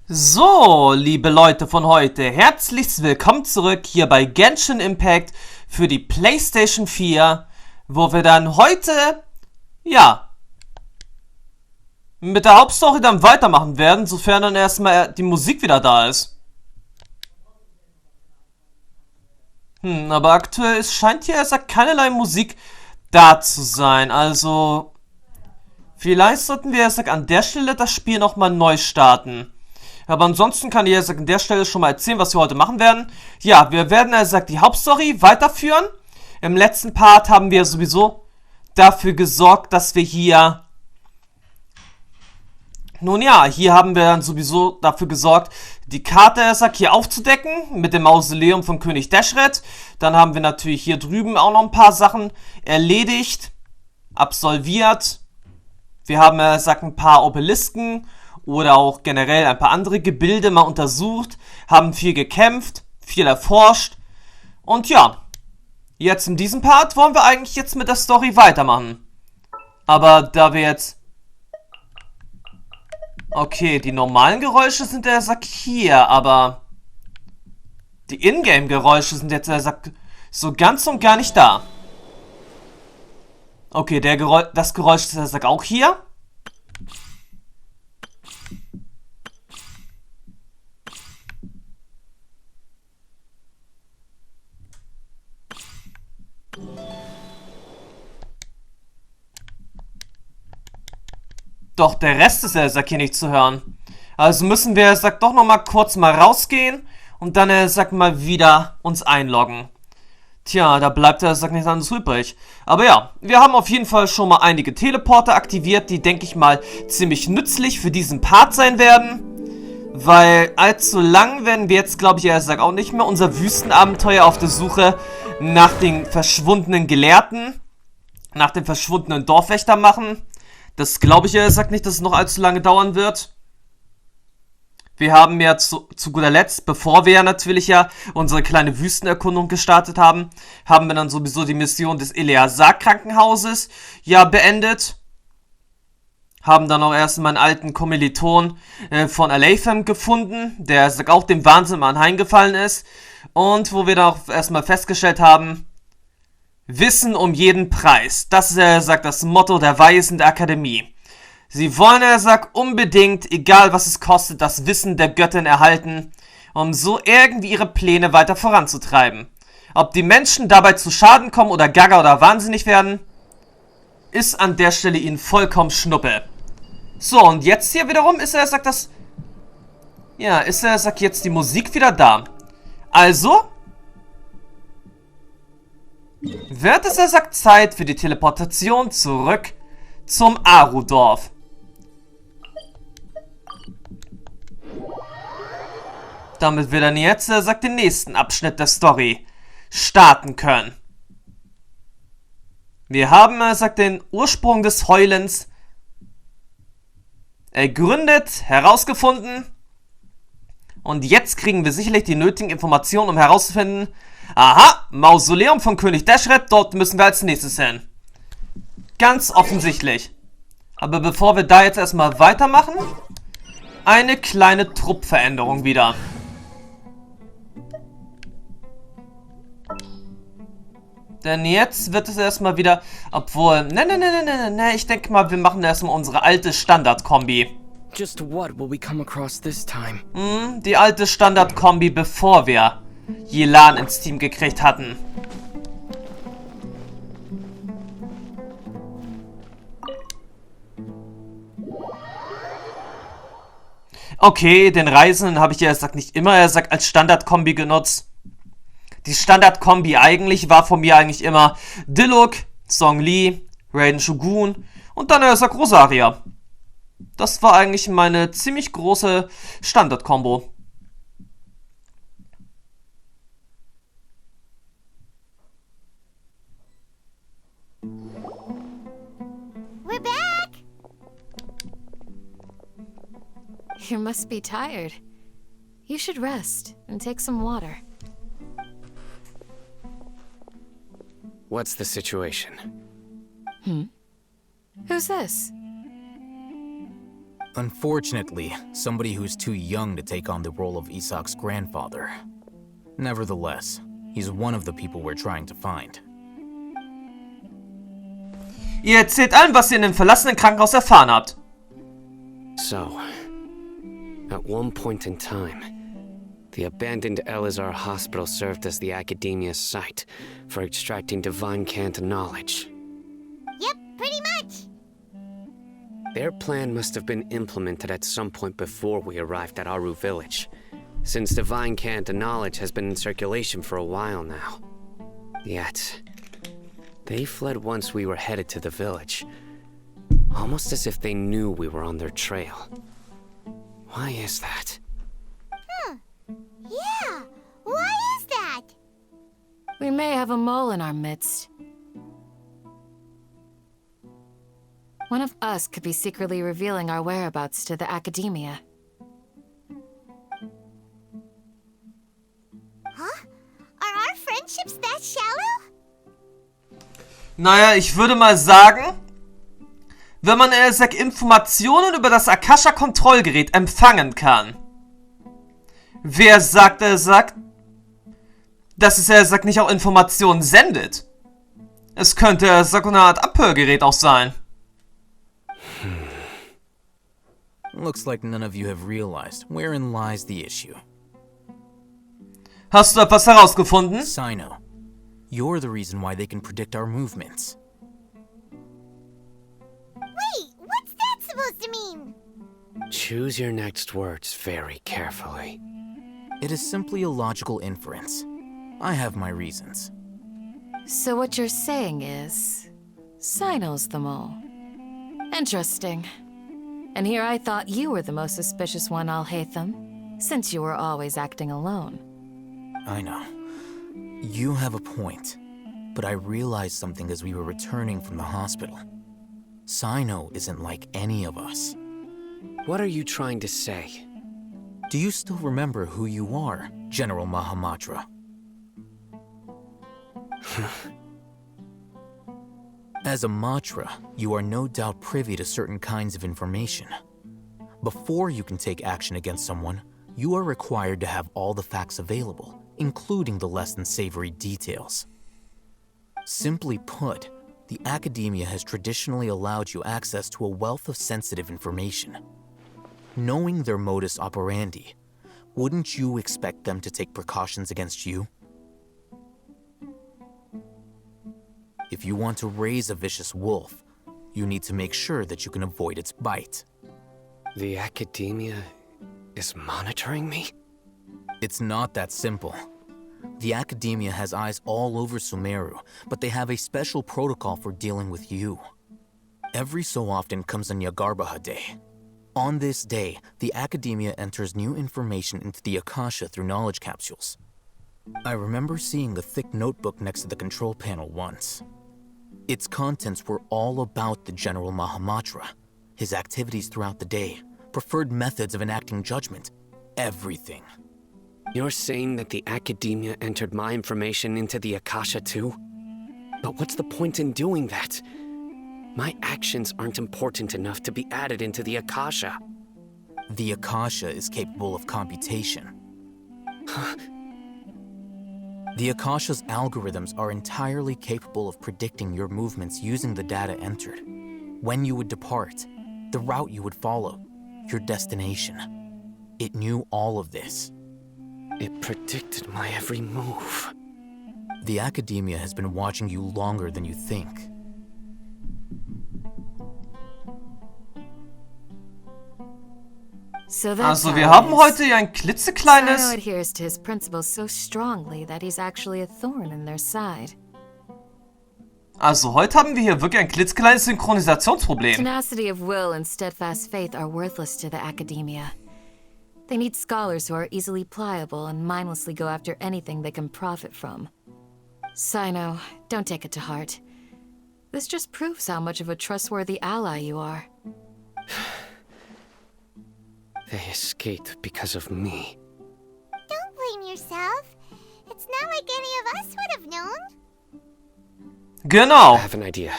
So, liebe Leute von heute, herzlich willkommen zurück hier bei Genshin Impact für die PlayStation 4, wo wir dann heute, ja, mit der Hauptstory dann weitermachen werden, sofern dann erstmal die Musik wieder da ist. Aber aktuell scheint hier erst keinerlei Musik da zu sein, also vielleicht sollten wir erst an der Stelle das Spiel nochmal neu starten. Aber ansonsten kann ich jetzt an der Stelle schon mal erzählen, was wir heute machen werden. Ja, wir werden die Hauptstory weiterführen. Im letzten Part haben wir sowieso dafür gesorgt, dass wir hier... Nun ja, hier haben wir dann sowieso dafür gesorgt, die Karte hier aufzudecken mit dem Mausoleum von König Deshret. Dann haben wir natürlich hier drüben auch noch ein paar Sachen erledigt, absolviert. Wir haben ein paar Obelisken oder auch generell ein paar andere Gebilde mal untersucht, haben viel gekämpft, viel erforscht. Und ja, jetzt in diesem Part wollen wir eigentlich jetzt mit der Story weitermachen. Aber da wir jetzt... Okay, die normalen Geräusche sind hier, aber... Die Ingame-Geräusche sind jetzt so ganz und gar nicht da. Okay, das Geräusch ist auch hier. Doch der Rest ist hier nicht zu hören. Also müssen wir, doch nochmal kurz mal rausgehen und dann, mal wieder uns einloggen. Tja, da bleibt nichts anderes übrig. Aber ja, wir haben auf jeden Fall schon mal einige Teleporter aktiviert, die, denke ich mal, ziemlich nützlich für diesen Part sein werden. Weil allzu lang werden wir jetzt, glaube ich, auch nicht mehr unser Wüstenabenteuer auf der Suche nach den verschwundenen Gelehrten, nach dem verschwundenen Dorfwächter machen. Das glaube ich nicht, dass es noch allzu lange dauern wird. Wir haben ja zu guter Letzt, bevor wir natürlich unsere kleine Wüstenerkundung gestartet haben, haben wir dann sowieso die Mission des Eleazar-Krankenhauses beendet. Haben dann auch erstmal einen alten Kommiliton von Aleitham gefunden, der auch dem Wahnsinn anheimgefallen ist. Und wo wir dann auch erstmal festgestellt haben, Wissen um jeden Preis. Das ist, das Motto der Weisen der Akademie. Sie wollen, unbedingt, egal was es kostet, das Wissen der Göttin erhalten, um so irgendwie ihre Pläne weiter voranzutreiben. Ob die Menschen dabei zu Schaden kommen oder gaga oder wahnsinnig werden, ist an der Stelle ihnen vollkommen Schnuppe. So, und jetzt hier wiederum ist jetzt die Musik wieder da. Also... wird es Zeit für die Teleportation zurück zum Aru-Dorf. Damit wir dann jetzt den nächsten Abschnitt der Story starten können. Wir haben den Ursprung des Heulens ergründet, herausgefunden. Und jetzt kriegen wir sicherlich die nötigen Informationen, um herauszufinden, aha, Mausoleum von König Deshret, dort müssen wir als nächstes hin. Ganz offensichtlich. Aber bevor wir da jetzt erstmal weitermachen, eine kleine Truppveränderung wieder. Denn jetzt wird es erstmal wieder, obwohl, ne, ich denke mal, wir machen erstmal unsere alte Standard-Kombi. Just what will we come across this time? Die alte Standard-Kombi, bevor wir Yelan ins Team gekriegt hatten. Okay, den Reisenden habe ich nicht immer als Standard-Kombi genutzt. Die Standard-Kombi war von mir eigentlich immer Diluc, Song Li, Raiden Shogun und dann Rosaria. Das war eigentlich meine ziemlich große Standard-Kombo. We're back! You must be tired. You should rest and take some water. What's the situation? Who's this? Unfortunately, somebody who's too young to take on the role of Isak's grandfather. Nevertheless, he's one of the people we're trying to find. Ihr erzählt allen, was ihr in dem verlassenen Krankenhaus erfahren habt. So, at one point in time, the abandoned Elazar Hospital served as the Academia's site for extracting Divine Cant knowledge. Yep, pretty much. Their plan must have been implemented at some point before we arrived at Aru Village, since Divine Cant knowledge has been in circulation for a while now. Yet, they fled once we were headed to the village, almost as if they knew we were on their trail. Why is that? Yeah, why is that? We may have a mole in our midst. One of us could be secretly revealing our whereabouts to the Academia. Huh? Are our friendships that shallow? Naja, ich würde mal sagen, wenn man Informationen über das Akasha-Kontrollgerät empfangen kann. Wer sagt, dass es nicht auch Informationen sendet? Es könnte eine Art Abhörgerät auch sein. Looks like none of you have realized wherein lies the issue. Hast du etwas herausgefunden? Sino, you're the reason why they can predict our movements. Wait, what's that supposed to mean? Choose your next words very carefully. It is simply a logical inference. I have my reasons. So what you're saying is, Sino's the mole. Interesting. And here I thought you were the most suspicious one, Alhaitham, since you were always acting alone. I know. You have a point. But I realized something as we were returning from the hospital. Sino isn't like any of us. What are you trying to say? Do you still remember who you are, General Mahamatra? As a Matra, you are no doubt privy to certain kinds of information. Before you can take action against someone, you are required to have all the facts available, including the less than savory details. Simply put, the Academia has traditionally allowed you access to a wealth of sensitive information. Knowing their modus operandi, wouldn't you expect them to take precautions against you? If you want to raise a vicious wolf, you need to make sure that you can avoid its bite. The Academia is monitoring me? It's not that simple. The Academia has eyes all over Sumeru, but they have a special protocol for dealing with you. Every so often comes a Nyagarbaha Day. On this day, the Academia enters new information into the Akasha through knowledge capsules. I remember seeing a thick notebook next to the control panel once. Its contents were all about the General Mahamatra, his activities throughout the day, preferred methods of enacting judgment, everything. You're saying that the Academia entered my information into the Akasha too? But what's the point in doing that? My actions aren't important enough to be added into the Akasha. The Akasha is capable of computation. The Akasha's algorithms are entirely capable of predicting your movements using the data entered. When you would depart, the route you would follow, your destination. It knew all of this. It predicted my every move. The Academia has been watching you longer than you think. So that's Also, how wir it haben is. heute ja ein Sino klitzekleines... adheres to his principles so strongly that he's actually a thorn in their side. Also, heute haben wir hier wirklich ein klitzekleines Synchronisationsproblem. Tenacity of will and steadfast faith are worthless to the Academia. They need scholars who are easily pliable and mindlessly go after anything they can profit from. Sino, don't take it to heart. This just proves how much of a trustworthy ally you are. They escaped because of me. Don't blame yourself. It's not like any of us would have known. Genau. I have an idea.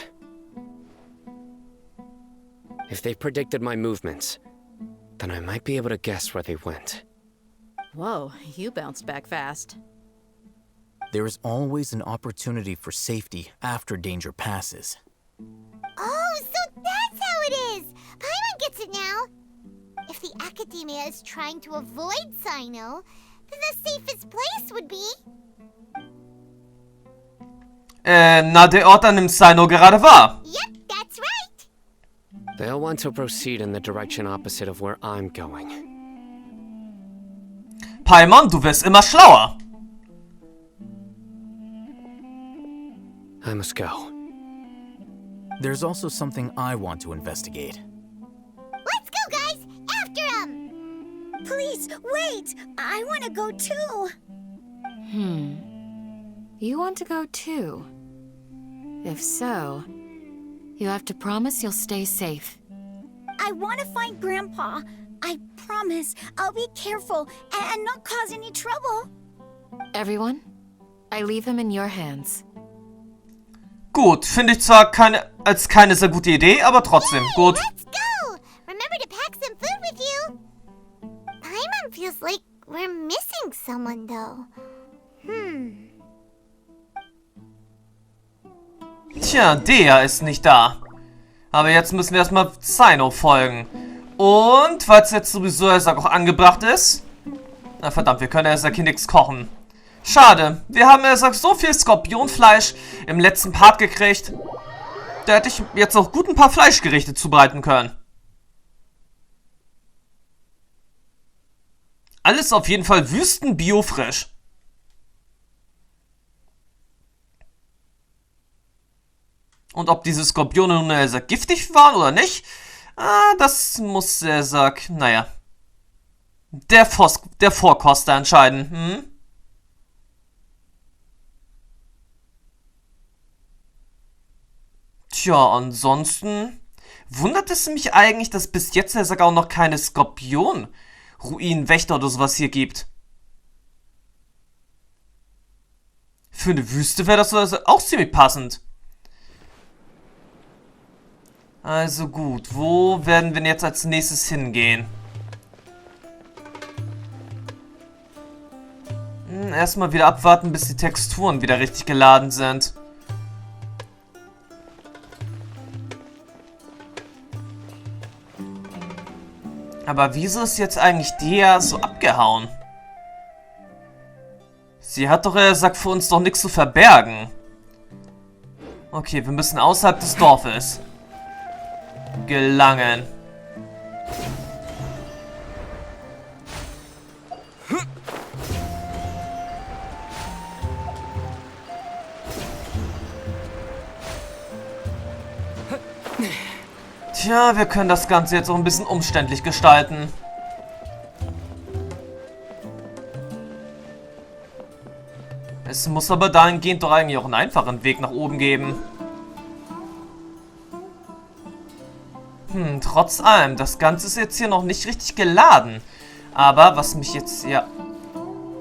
If they predicted my movements, then I might be able to guess where they went. Whoa, you bounced back fast. There is always an opportunity for safety after danger passes. Oh, so that's how it is! Paimon gets it now! If the Academia is trying to avoid Cyno, then the safest place would be... Na, der Ort, an dem Cyno gerade war. Yep, that's right! They'll want to proceed in the direction opposite of where I'm going. Paimon, du wirst immer schlauer. I must go. There's also something I want to investigate. Let's go, guys! After him! Please, wait! I want to go too! You want to go too? If so, you have to promise you'll stay safe. I want to find Grandpa. I promise I'll be careful and not cause any trouble. Everyone, I leave him in your hands. Gut, finde ich zwar als keine sehr gute Idee, aber trotzdem, gut. Let's go! Remember to pack some food with you. Paimon feels like we're missing someone, though. Tja, der ist nicht da. Aber jetzt müssen wir erstmal Cyno folgen. Und, weil es jetzt sowieso auch angebracht ist... Na verdammt, wir können hier nichts kochen. Schade, wir haben so viel Skorpionfleisch im letzten Part gekriegt. Da hätte ich jetzt auch gut ein paar Fleischgerichte zubereiten können. Alles auf jeden Fall Wüsten-Bio-frisch. Und ob diese Skorpione nun giftig waren oder nicht, das muss naja, der Vorkoster entscheiden. Tja, ansonsten wundert es mich eigentlich, dass bis jetzt auch noch keine Skorpion-Ruinenwächter oder sowas hier gibt. Für eine Wüste wäre das auch ziemlich passend. Also gut, wo werden wir jetzt als nächstes hingehen? Erstmal wieder abwarten, bis die Texturen wieder richtig geladen sind. Aber wieso ist jetzt eigentlich der so abgehauen? Sie hat doch gesagt, für uns doch nichts zu verbergen. Okay, wir müssen außerhalb des Dorfes gelangen. Tja, wir können das Ganze jetzt auch ein bisschen umständlich gestalten. Es muss aber dahingehend doch eigentlich auch einen einfachen Weg nach oben geben. Trotz allem, das Ganze ist jetzt hier noch nicht richtig geladen. Aber was mich jetzt... Ja.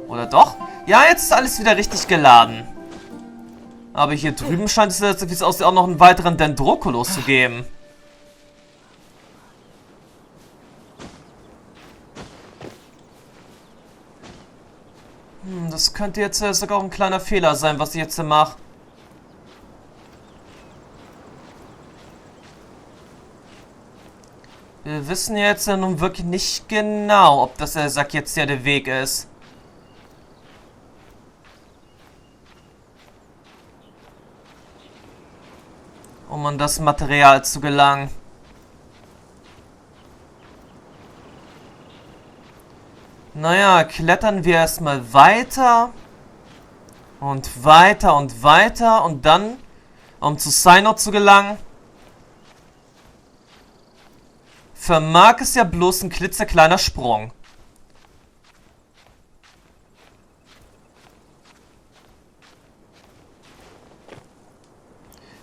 Oder doch? Ja, jetzt ist alles wieder richtig geladen. Aber hier drüben scheint es, wie es aussieht, auch noch einen weiteren Dendroculus zu geben. Das könnte jetzt sogar auch ein kleiner Fehler sein, was ich jetzt hier mache. Wir wissen jetzt ja nun wirklich nicht genau, ob das jetzt ja der Weg ist. Um an das Material zu gelangen. Naja, klettern wir erstmal weiter. Und weiter und weiter. Und dann, um zu Cyno zu gelangen, vermag es ja bloß ein klitzekleiner Sprung.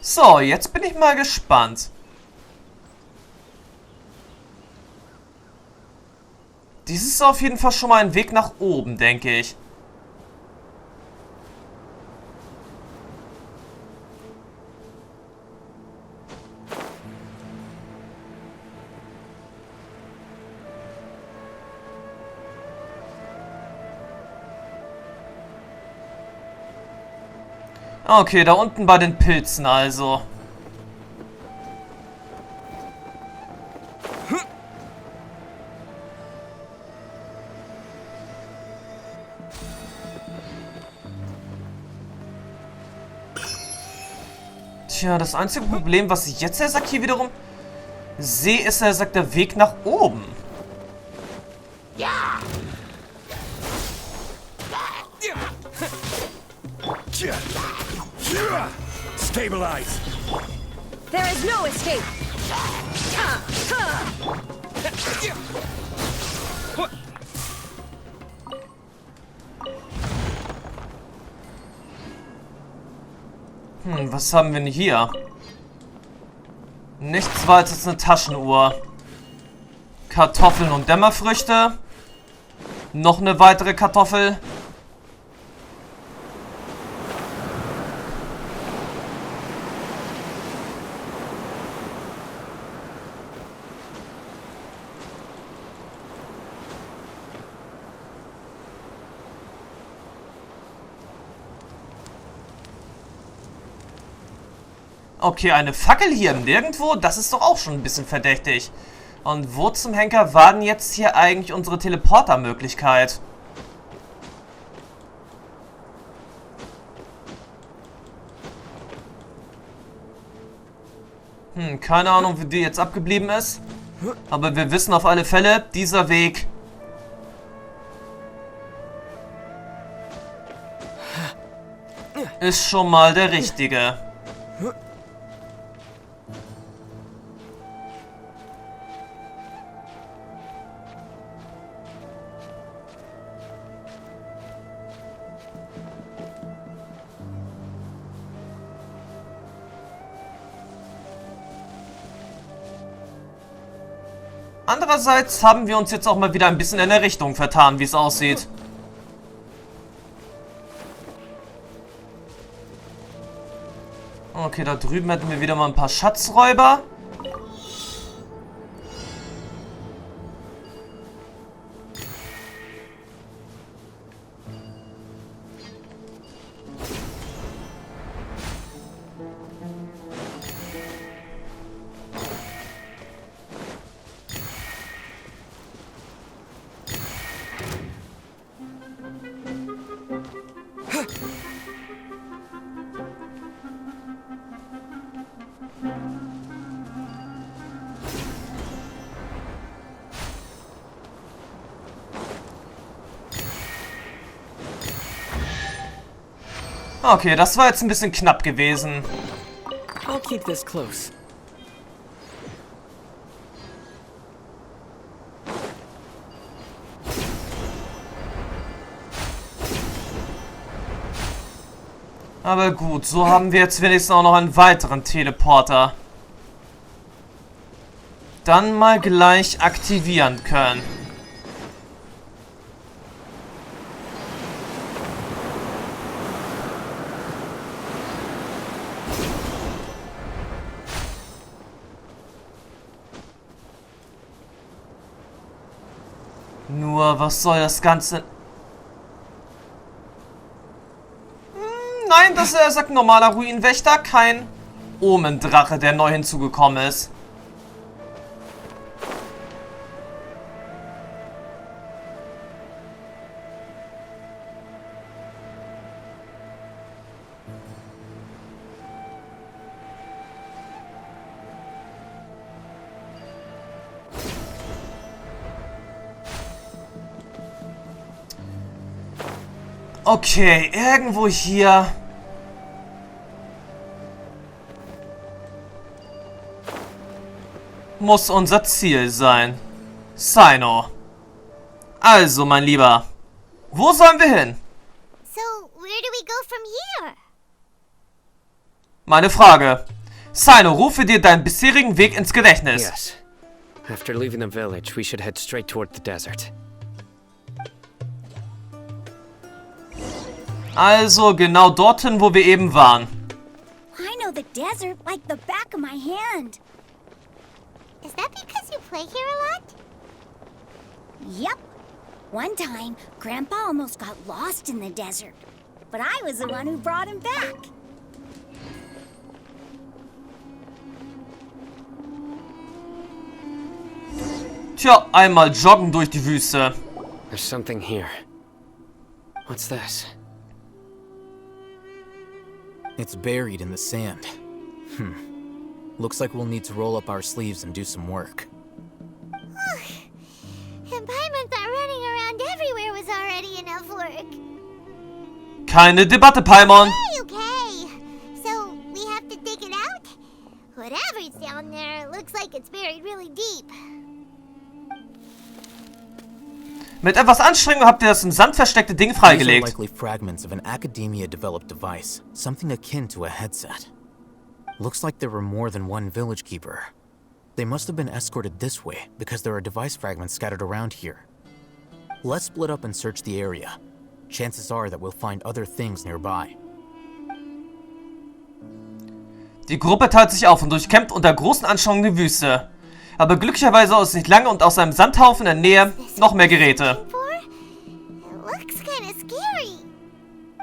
So, jetzt bin ich mal gespannt. Dies ist auf jeden Fall schon mal ein Weg nach oben, denke ich. Okay, da unten bei den Pilzen also. Tja, das einzige Problem, was ich jetzt, sagt, hier wiederum sehe, ist, sagt, der Weg nach oben. Stabilize. There is no escape. Was haben wir denn hier? Nichts weiter als eine Taschenuhr. Kartoffeln und Dämmerfrüchte. Noch eine weitere Kartoffel. Okay, eine Fackel hier nirgendwo? Das ist doch auch schon ein bisschen verdächtig. Und wo zum Henker war denn jetzt hier eigentlich unsere Teleporter-Möglichkeit? Keine Ahnung, wie die jetzt abgeblieben ist. Aber wir wissen auf alle Fälle, dieser Weg ist schon mal der richtige. Andererseits haben wir uns jetzt auch mal wieder ein bisschen in der Richtung vertan, wie es aussieht. Okay, da drüben hätten wir wieder mal ein paar Schatzräuber. Okay, das war jetzt ein bisschen knapp gewesen. I'll keep this close. Aber gut, so haben wir jetzt wenigstens auch noch einen weiteren Teleporter. Dann mal gleich aktivieren können. Nur, was soll das Ganze... Nein, das ist ein normaler Ruinenwächter, kein Omendrache, der neu hinzugekommen ist. Okay, irgendwo hier... muss unser Ziel sein. Cyno. Also, mein Lieber. Wo sollen wir hin? So, where do we go from here? Meine Frage. Cyno, rufe dir deinen bisherigen Weg ins Gedächtnis. Yes. After leaving the village, we should head straight toward the desert. Also genau dorthin, wo wir eben waren. I know the desert like the back of my hand. Is that because you play here a lot? Yep. One time, Grandpa almost got lost in the desert, but I was the one who brought him back. Tja, einmal joggen durch die Wüste. There's something here. What's this? It's buried in the sand. Looks like we'll need to roll up our sleeves and do some work. And Paimon thought running around everywhere was already enough work. Keine Debatte, Paimon. Okay. So, we have to dig it out? Whatever's down there, looks like it's buried really deep. Mit etwas Anstrengung habt ihr das im Sand versteckte Ding These are freigelegt. likely fragments of an Academia-developed device, something akin to a headset. Looks like there were more than one village keeper. They must have been escorted this way because there are device fragments scattered around here. Let's split up and search the area. Chances are that we'll find other things nearby. Die Gruppe teilt sich auf und durchkämmt unter großen Anstrengungen die Wüste. Aber glücklicherweise dauert es nicht lange und aus einem Sandhaufen in der Nähe noch mehr Geräte. Looks kinda scary.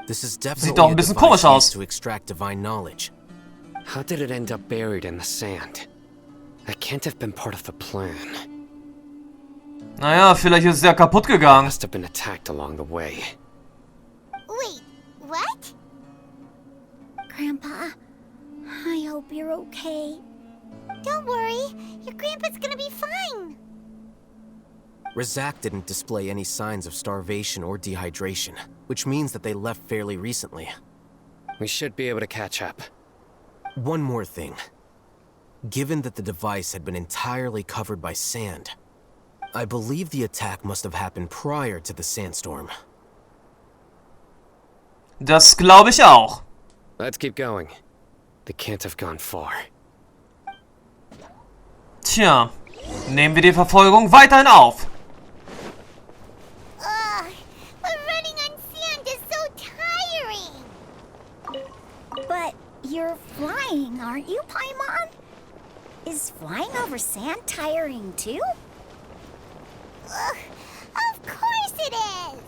This is Sieht doch definitely ein a bisschen device komisch aus. used to extract divine knowledge. How did it end up buried in the sand? That can't have been part of the plan. Naja, vielleicht ist es ja kaputt gegangen. Must have been attacked along the way. Wait, what? Grandpa, I hope you're okay. Don't worry, your grandpa's gonna be fine. Razak didn't display any signs of starvation or dehydration, which means that they left fairly recently. We should be able to catch up. One more thing. Given that the device had been entirely covered by sand, I believe the attack must have happened prior to the sandstorm. Das glaube ich auch. Let's keep going. They can't have gone far. Tja, nehmen wir die Verfolgung weiterhin auf. Ugh, but running on sand is so tiring. But you're flying, aren't you, Paimon? Is flying over sand tiring too? Ugh, of course it is.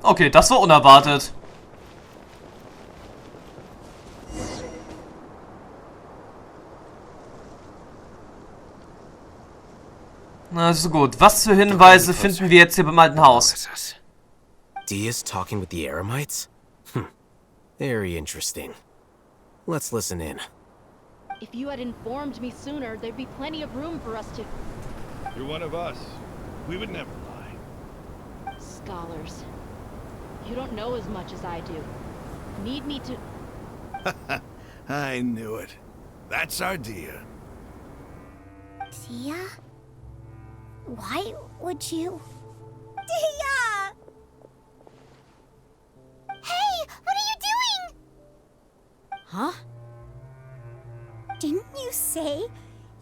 Okay, das war unerwartet. Na, ist gut. Was für Hinweise finden wir jetzt hier beim alten Haus? Diaz talking with the Eremites? Very interesting. Let's listen in. If you had informed me sooner, there'd be plenty of room for us to... You're one of us. We would never lie. Scholars. You don't know as much as I do. Need me to... I knew it. That's our Dia. Dia? Why would you? Dia! Hey, what are you doing? Huh? Didn't you say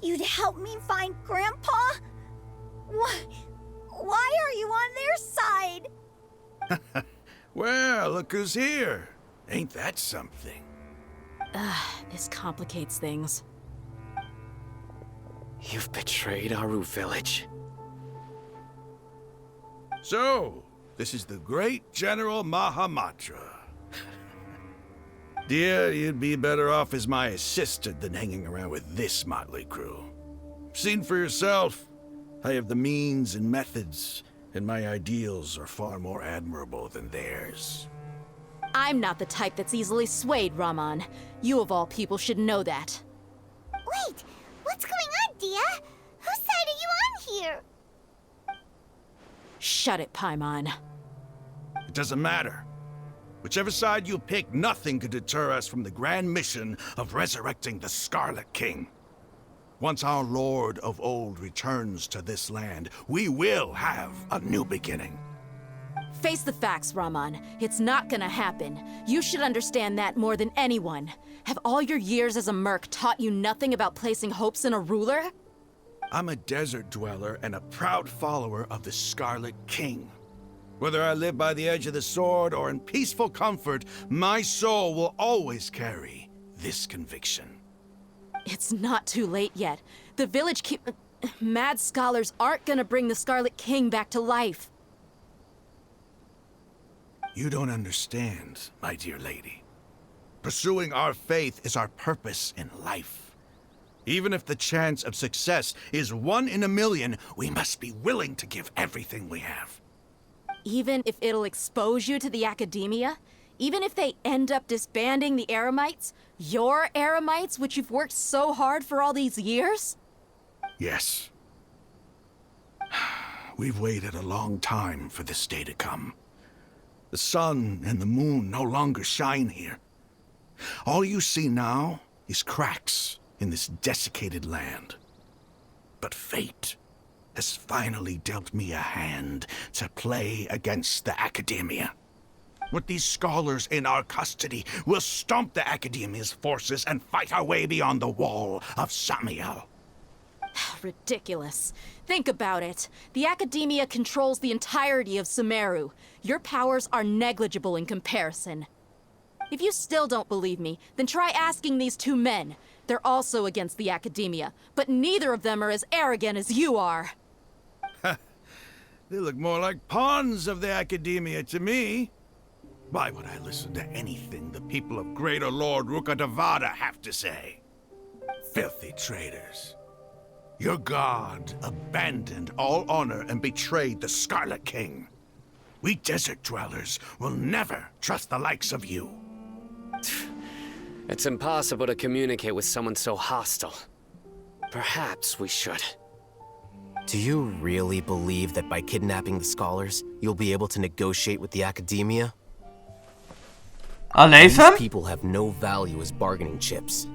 you'd help me find Grandpa? Why are you on their side? Well, look who's here. Ain't that something? This complicates things. You've betrayed Aru Village. So, this is the great General Mahamatra. Dear, you'd be better off as my assistant than hanging around with this motley crew. Seen for yourself. I have the means and methods, and my ideals are far more admirable than theirs. I'm not the type that's easily swayed, Raman. You of all people should know that. Wait, what's going on, Dia? Whose side are you on here? Shut it, Paimon. It doesn't matter. Whichever side you pick, nothing could deter us from the grand mission of resurrecting the Scarlet King. Once our Lord of Old returns to this land, we will have a new beginning. Face the facts, Raman. It's not gonna happen. You should understand that more than anyone. Have all your years as a merc taught you nothing about placing hopes in a ruler? I'm a desert dweller and a proud follower of the Scarlet King. Whether I live by the edge of the sword or in peaceful comfort, my soul will always carry this conviction. It's not too late yet. The village mad scholars aren't gonna bring the Scarlet King back to life. You don't understand, my dear lady. Pursuing our faith is our purpose in life. Even if the chance of success is 1 in a million, we must be willing to give everything we have. Even if it'll expose you to the academia? Even if they end up disbanding the Eremites? Your Eremites, which you've worked so hard for all these years? Yes. We've waited a long time for this day to come. The sun and the moon no longer shine here. All you see now is cracks in this desiccated land. But fate has finally dealt me a hand to play against the Academia. With these scholars in our custody, we'll stomp the Academia's forces and fight our way beyond the wall of Samiel. Ridiculous. Think about it. The Academia controls the entirety of Sumeru. Your powers are negligible in comparison. If you still don't believe me, then try asking these 2 men. They're also against the Academia, but neither of them are as arrogant as you are. They look more like pawns of the Academia to me. Why would I listen to anything the people of Greater Lord Rukkhadevada have to say? Filthy traitors. Your god abandoned all honor and betrayed the Scarlet King. We desert dwellers will never trust the likes of you. It's impossible to communicate with someone so hostile. Perhaps we should. Do you really believe that by kidnapping the scholars, you'll be able to negotiate with the Academia? These people have no value as bargaining chips,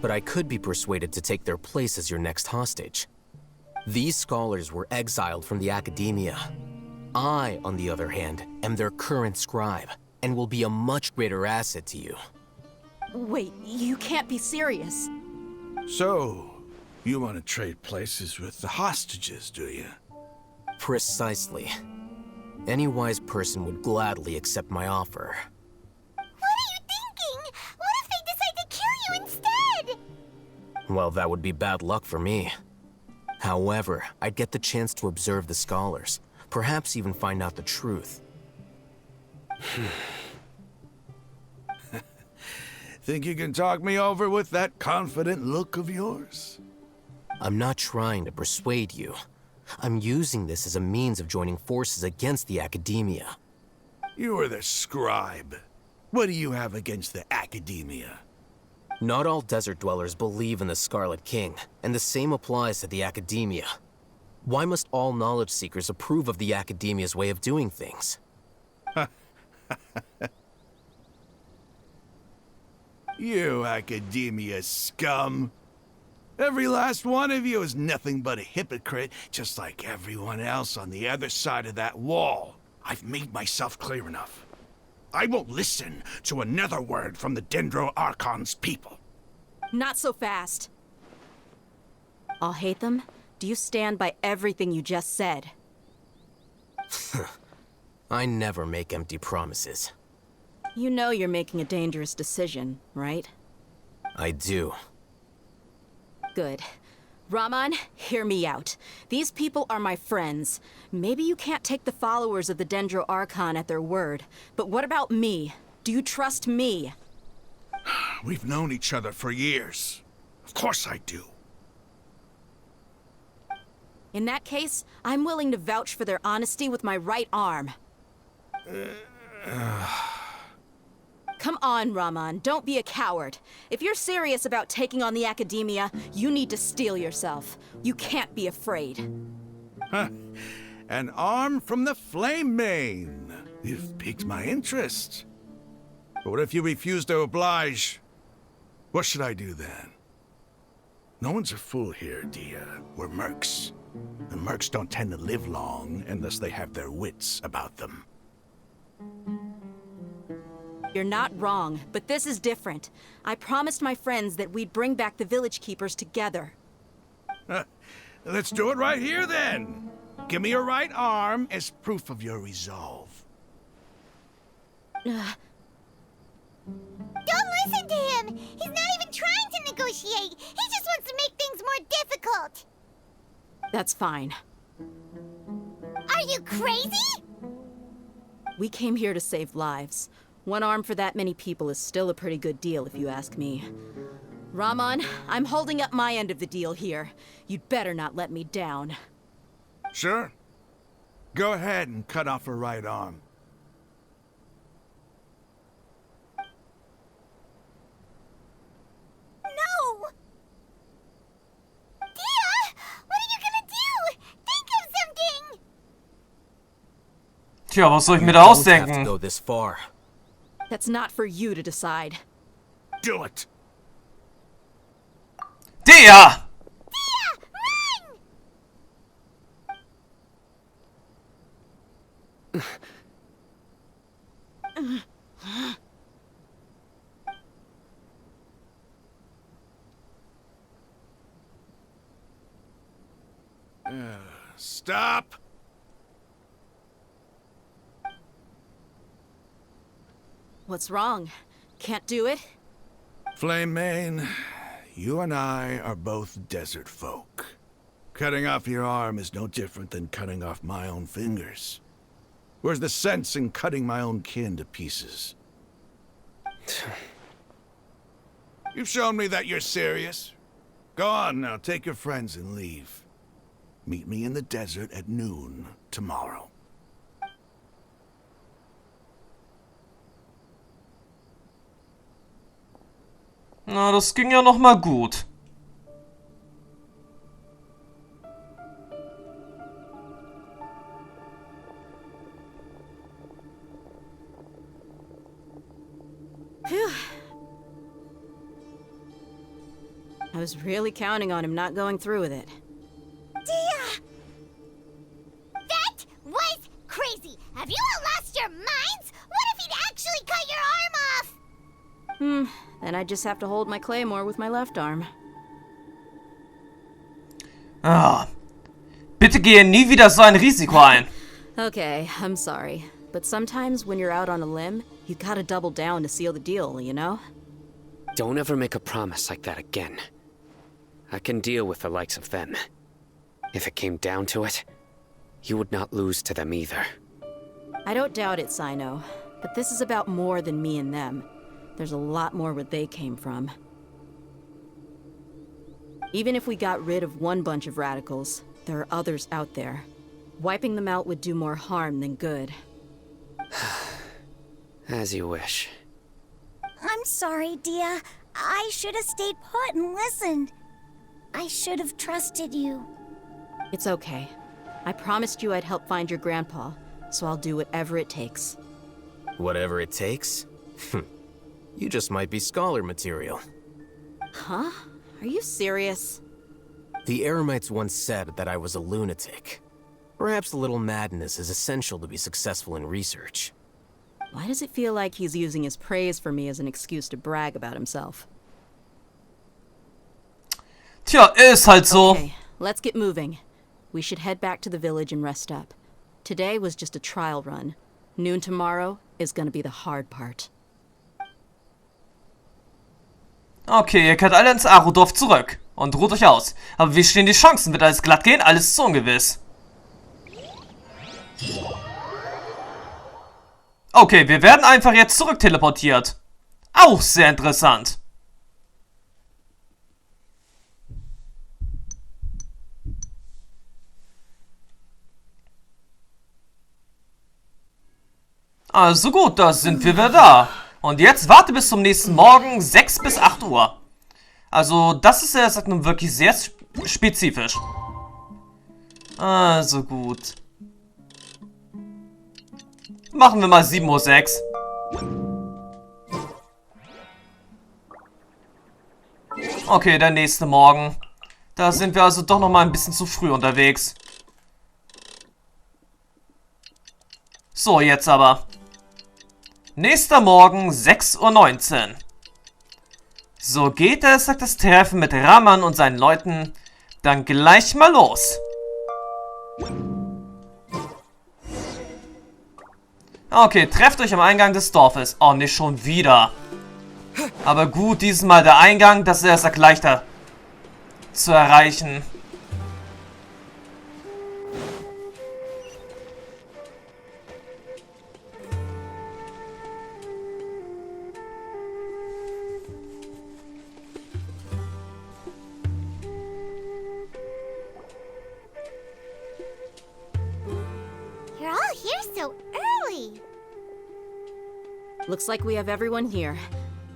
but I could be persuaded to take their place as your next hostage. These scholars were exiled from the Academia. I, on the other hand, am their current scribe, and will be a much greater asset to you. Wait, you can't be serious. So, you want to trade places with the hostages, do you? Precisely. Any wise person would gladly accept my offer. What are you thinking? What if they decide to kill you instead? Well, that would be bad luck for me. However, I'd get the chance to observe the scholars, perhaps even find out the truth. Think you can talk me over with that confident look of yours? I'm not trying to persuade you. I'm using this as a means of joining forces against the Academia. You are the scribe. What do you have against the Academia? Not all desert dwellers believe in the Scarlet King, and the same applies to the Academia. Why must all knowledge seekers approve of the Academia's way of doing things? You Academia scum. Every last one of you is nothing but a hypocrite, just like everyone else on the other side of that wall. I've made myself clear enough. I won't listen to another word from the Dendro Archon's people. Not so fast. I'll hate them. Do you stand by everything you just said? I never make empty promises. You know you're making a dangerous decision, right? I do. Good. Raman, hear me out. These people are my friends. Maybe you can't take the followers of the Dendro Archon at their word, but what about me? Do you trust me? We've known each other for years. Of course I do. In that case, I'm willing to vouch for their honesty with my right arm. Come on, Raman, don't be a coward. If you're serious about taking on the Academia, you need to steel yourself. You can't be afraid. Huh. An arm from the Flame Mane. You've piqued my interest. But what if you refuse to oblige? What should I do then? No one's a fool here, Dia. We're mercs. And mercs don't tend to live long unless they have their wits about them. You're not wrong, but this is different. I promised my friends that we'd bring back the village keepers together. Let's do it right here, then. Give me your right arm as proof of your resolve. Don't listen to him! He's not even trying to negotiate! He just wants to make things more difficult! That's fine. Are you crazy? We came here to save lives. One arm for that many people is still a pretty good deal, if you ask me. Raman, I'm holding up my end of the deal here. You'd better not let me down. Sure. Go ahead and cut off her right arm. No! Dia! What are you gonna do? Think of something! Tja, was soll ich mir You da don't have to ausdenken? go this far. That's not for you to decide. Do it! Dia! Dia! Run! Stop! What's wrong? Can't do it? Flame Mane, you and I are both desert folk. Cutting off your arm is no different than cutting off my own fingers. Where's the sense in cutting my own kin to pieces? You've shown me that you're serious. Go on now, take your friends and leave. Meet me in the desert at noon tomorrow. Na, das ging ja noch mal gut. I was really counting on him not going through with it. Dia! That was crazy! Have you all lost your minds? What if he'd actually cut your arm off? Then I just have to hold my claymore with my left arm. Ah. Bitte gehe nie wieder so ein Risiko ein. Okay, I'm sorry. But sometimes when you're out on a limb, you gotta double down to seal the deal, you know? Don't ever make a promise like that again. I can deal with the likes of them. If it came down to it, you would not lose to them either. I don't doubt it, Sino. But this is about more than me and them. There's a lot more where they came from. Even if we got rid of one bunch of radicals, there are others out there. Wiping them out would do more harm than good. As you wish. I'm sorry, Dia. I should have stayed put and listened. I should have trusted you. It's okay. I promised you I'd help find your grandpa, so I'll do whatever it takes. Whatever it takes? You just might be scholar material. Huh? Are you serious? The Eremites once said that I was a lunatic. Perhaps a little madness is essential to be successful in research. Why does it feel like he's using his praise for me as an excuse to brag about himself? Tja, ist halt so. Okay, let's get moving. We should head back to the village and rest up. Today was just a trial run. Noon tomorrow is gonna be the hard part. Okay, ihr kehrt alle ins Arodorf zurück und ruht euch aus. Aber wie stehen die Chancen? Wird alles glatt gehen? Alles ist so ungewiss. Okay, wir werden einfach jetzt zurück teleportiert. Auch sehr interessant. Also gut, da sind wir wieder da. Und jetzt warte bis zum nächsten Morgen, 6 bis 8 Uhr. Also, das ist ja sagt nun wirklich sehr spezifisch. Also gut. Machen wir mal 7:06 Uhr. Okay, der nächste Morgen. Da sind wir also doch noch mal ein bisschen zu früh unterwegs. So, jetzt aber. Nächster Morgen, 6:19 Uhr. So geht es, sagt das Treffen mit Raman und seinen Leuten, dann gleich mal los. Okay, trefft euch am Eingang des Dorfes. Oh, nicht schon wieder. Aber gut, dieses Mal der Eingang, das ist erst leichter zu erreichen. Looks like we have everyone here.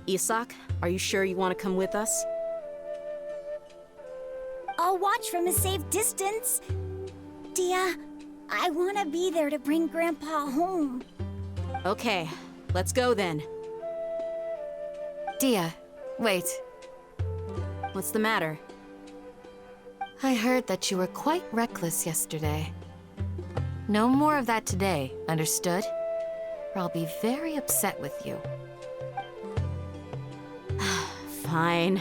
Isak, are you sure you want to come with us? I'll watch from a safe distance. Dia, I want to be there to bring Grandpa home. Okay, let's go then. Dia, wait. What's the matter? I heard that you were quite reckless yesterday. No more of that today, understood? Or I'll be very upset with you. Fine.